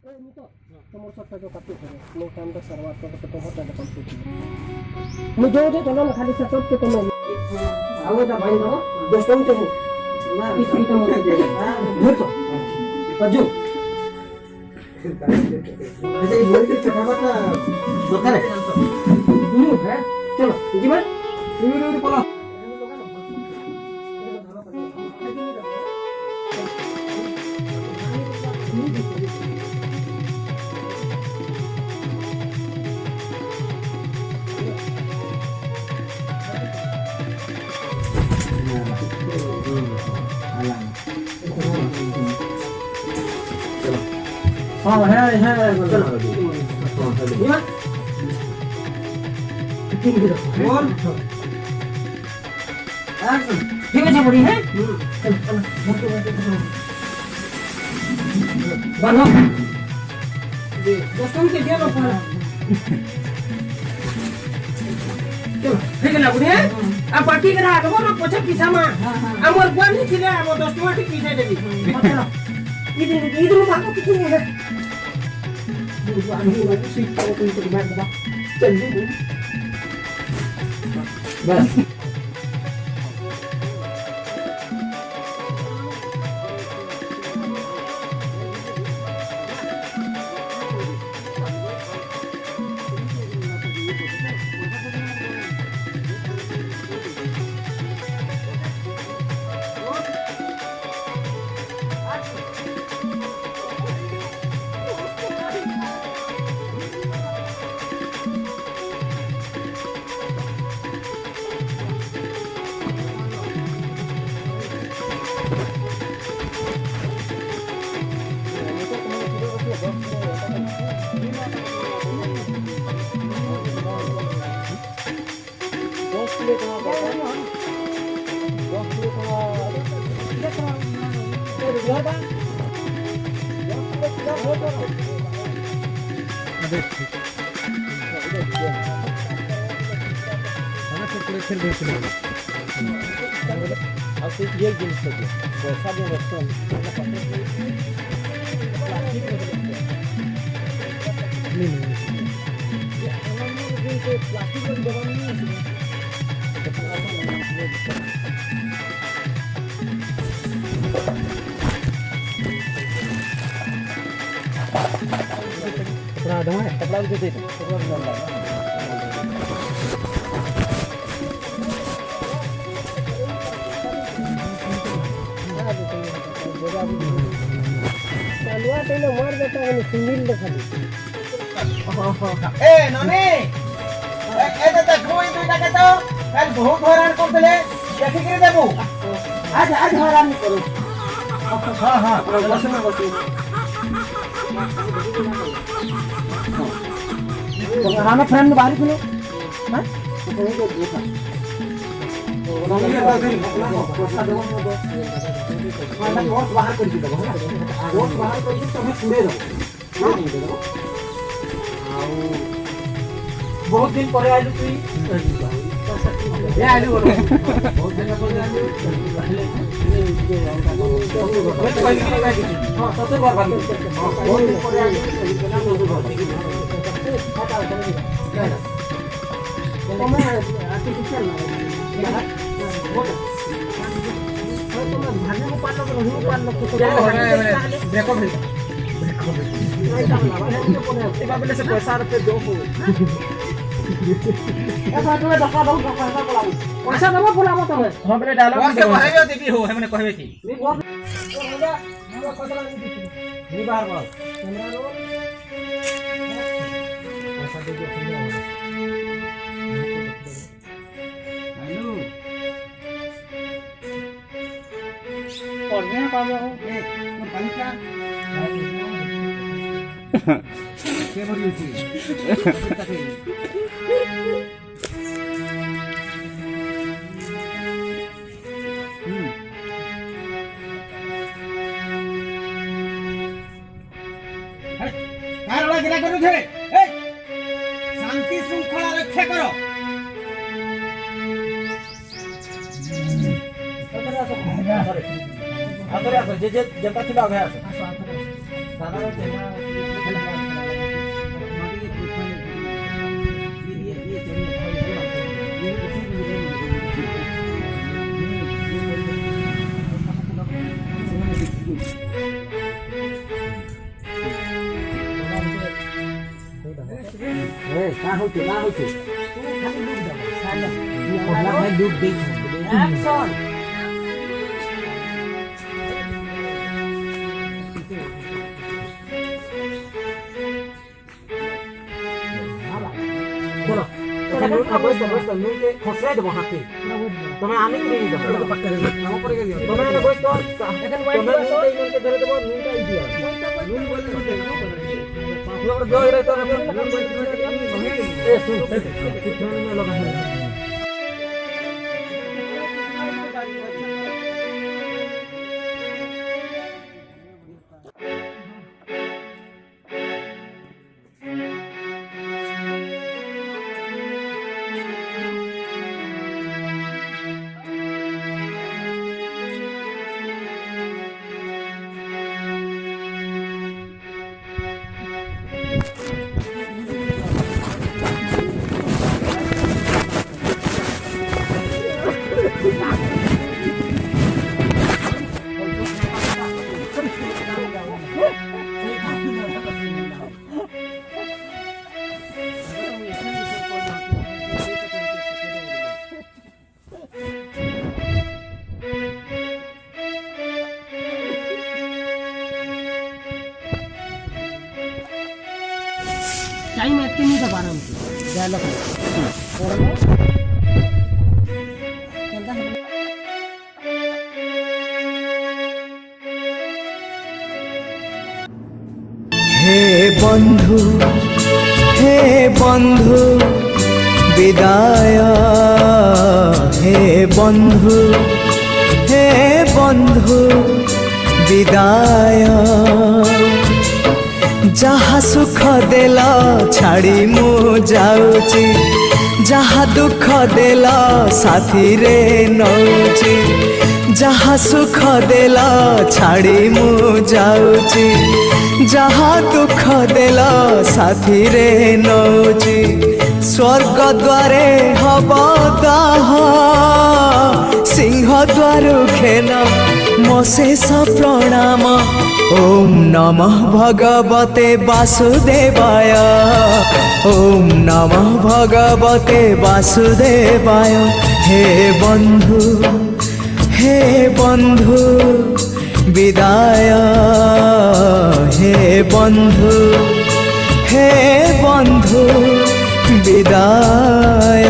ini to nomor satu जो काटू है मैं काम का शुरुआत तो बहुत ज्यादा कंप्लीट है मुझे जो चलो ना खाली सब के तो मैं आओ जा भाई ना दोस्तों के ना इसी तो मुझे दे घर तो अजू ऐसे बोल के फटाफट बता रहे है चलो जी भाई वीडियो बोला हाँ है चलो ये ठीक है बोल ठीक है बड़ी है बनो दोस्तों के दिया लो चलो ठीक है ना बुढ़िया अब बाकी करा तो बोलो पछे पीछा मा हमर कोन नहीं थिले हम दोस्तों के पीछे देबी चलो इधर भागो किसी है बस ये जिनिस पैसा जो रखते कपड़ा भी दे चलवा तेरे मार देता है सुनील ने खाली ए ननी ए तो कोई तो ना कहतो कल बहुत हैरान करतले देखि के देबो आज हैरान करो हां बस में बस तो हमारा फ्रेंड बाहर खुलो हां तो देखा वोट बाहर कर दी दबो वोट बाहर कर दी तुम्हें छुड़े दबो बहुत दिन पर आइलु तू ए आइलु बहुत दिन पर आइलु हां सबसे बार बात बहुत दिन पर आइलु तुम्हें आर्टिफिशियल ना भाने को पालो तो नहीं पालो तो देखो ए बाबले से पैसा पे दो ऐसा तो धक्का दो पैसा दबो बोलाबो तमे हम बले डायलॉग से कहबे देबी हो हमने कहबे की नहीं बहुत होगा हम खतरा नहीं बाहर बोल कैमरा रो पैसा दे दो हेलो पढ़ने का हो ए पानी क्या के भरी छी कारला गिरा करू छे ए शांति श्रृंखला रक्षा करो आतरे आतरे जे जनता थिला आगे आसे साधारण না হইতো তুই খালি লুক দাও সাইলেন্ট ওলা ভাই লুক দেই অ্যাকশন বলো বসো নুকে খসরাই দেবো হাতে তুমি আমি কি দিয়ে দেবো আমার পরে গেলি তুমি এনে বসো এখন ওয়াইট বসো এই নুকে ধরে দেবো নুনটা এই দিও নুন বলে নুন জয় রে তো নুন বলে এ শুন তুমি মে লগা है टाइम एतके नहीं था बारह मिनट डायलॉग हे बंधु विदाय हे बंधु विदाय जहा सुख देला छाड़ी मु जाऊची जहा दुख देला साथी रे नौची जहा सुख देला छाड़ी मु जाऊची जहा दुख देला साथी रे नौची स्वर्ग द्वारे हब दाह सिंह द्वार खेन मो शेष प्रणाम ओम नमः भगवते वासुदेवाय ओम नमः भगवते वासुदेवाय हे बंधु विदाय हे बंधु विदाय